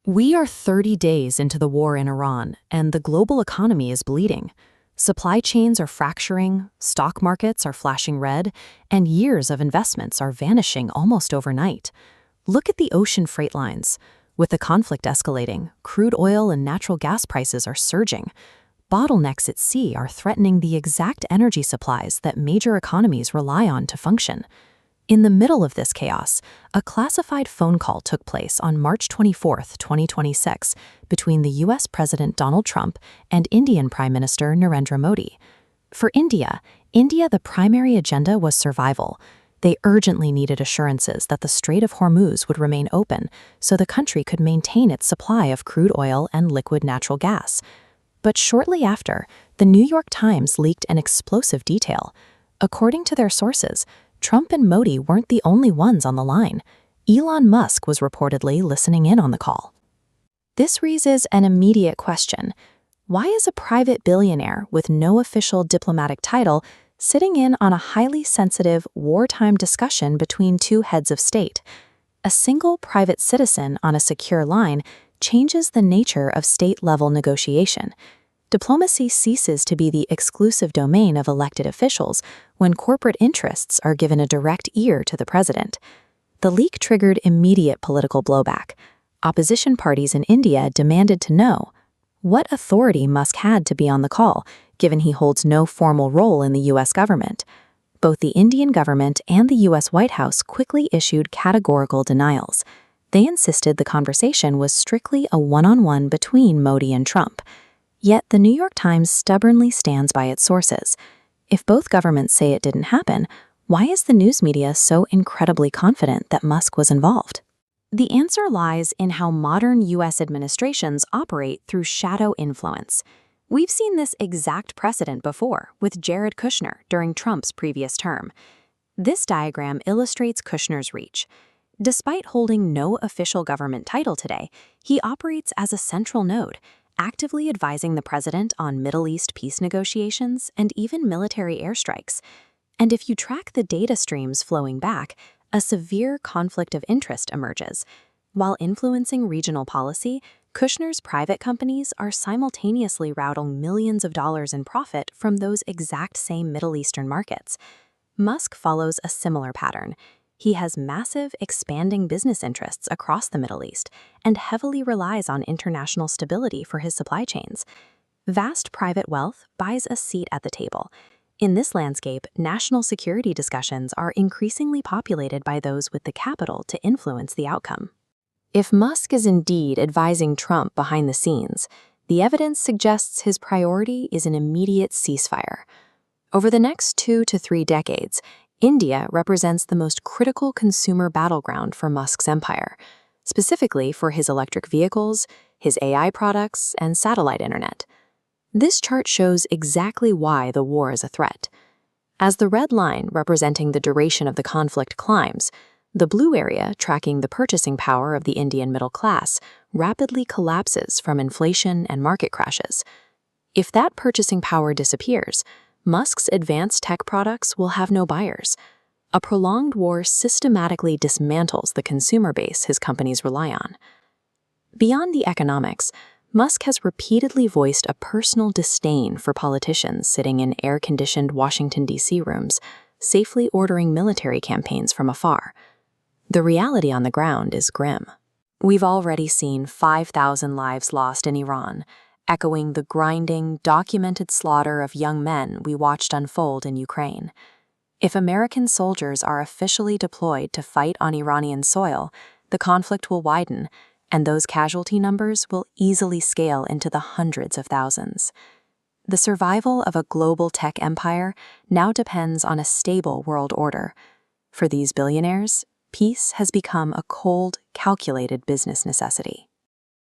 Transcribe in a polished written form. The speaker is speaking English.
We are 30 days into the war in Iran, and the global economy is bleeding. Supply chains are fracturing, stock markets are flashing red, and years of investments are vanishing almost overnight. Look at the ocean freight lines. With the conflict escalating, crude oil and natural gas prices are surging. Bottlenecks at sea are threatening the exact energy supplies that major economies rely on to function. In the middle of this chaos, a classified phone call took place on March 24, 2026, between the U.S. President Donald Trump and Indian Prime Minister Narendra Modi. For India, the primary agenda was survival. They urgently needed assurances that the Strait of Hormuz would remain open so the country could maintain its supply of crude oil and liquid natural gas. But shortly after, the New York Times leaked an explosive detail. According to their sources, Trump and Modi weren't the only ones on the line. Elon Musk was reportedly listening in on the call. This raises an immediate question. Why is a private billionaire with no official diplomatic title sitting in on a highly sensitive, wartime discussion between two heads of state? A single private citizen on a secure line changes the nature of state-level negotiation. Diplomacy ceases to be the exclusive domain of elected officials when corporate interests are given a direct ear to the president. The leak triggered immediate political blowback. Opposition parties in India demanded to know what authority Musk had to be on the call, given he holds no formal role in the U.S. government. Both the Indian government and the U.S. White House quickly issued categorical denials. They insisted the conversation was strictly a one-on-one between Modi and Trump. Yet the New York Times stubbornly stands by its sources. If both governments say it didn't happen, why is the news media so incredibly confident that Musk was involved? The answer lies in how modern U.S. administrations operate through shadow influence. We've seen this exact precedent before with Jared Kushner during Trump's previous term. This diagram illustrates Kushner's reach. Despite holding no official government title today, he operates as a central node, actively advising the president on Middle East peace negotiations and even military airstrikes. And if you track the data streams flowing back, a severe conflict of interest emerges. While influencing regional policy, Kushner's private companies are simultaneously routing millions of dollars in profit from those exact same Middle Eastern markets. Musk follows a similar pattern. He has massive, expanding business interests across the Middle East and heavily relies on international stability for his supply chains. Vast private wealth buys a seat at the table. In this landscape, national security discussions are increasingly populated by those with the capital to influence the outcome. If Musk is indeed advising Trump behind the scenes, the evidence suggests his priority is an immediate ceasefire. Over the next 2 to 3 decades, India represents the most critical consumer battleground for Musk's empire, specifically for his electric vehicles, his AI products, and satellite internet. This chart shows exactly why the war is a threat. As the red line representing the duration of the conflict climbs, the blue area tracking the purchasing power of the Indian middle class rapidly collapses from inflation and market crashes. If that purchasing power disappears, Musk's advanced tech products will have no buyers. A prolonged war systematically dismantles the consumer base his companies rely on. Beyond the economics, Musk has repeatedly voiced a personal disdain for politicians sitting in air-conditioned Washington, D.C. rooms, safely ordering military campaigns from afar. The reality on the ground is grim. We've already seen 5,000 lives lost in Iran, echoing the grinding, documented slaughter of young men we watched unfold in Ukraine. If American soldiers are officially deployed to fight on Iranian soil, the conflict will widen, and those casualty numbers will easily scale into the hundreds of thousands. The survival of a global tech empire now depends on a stable world order. For these billionaires, peace has become a cold, calculated business necessity.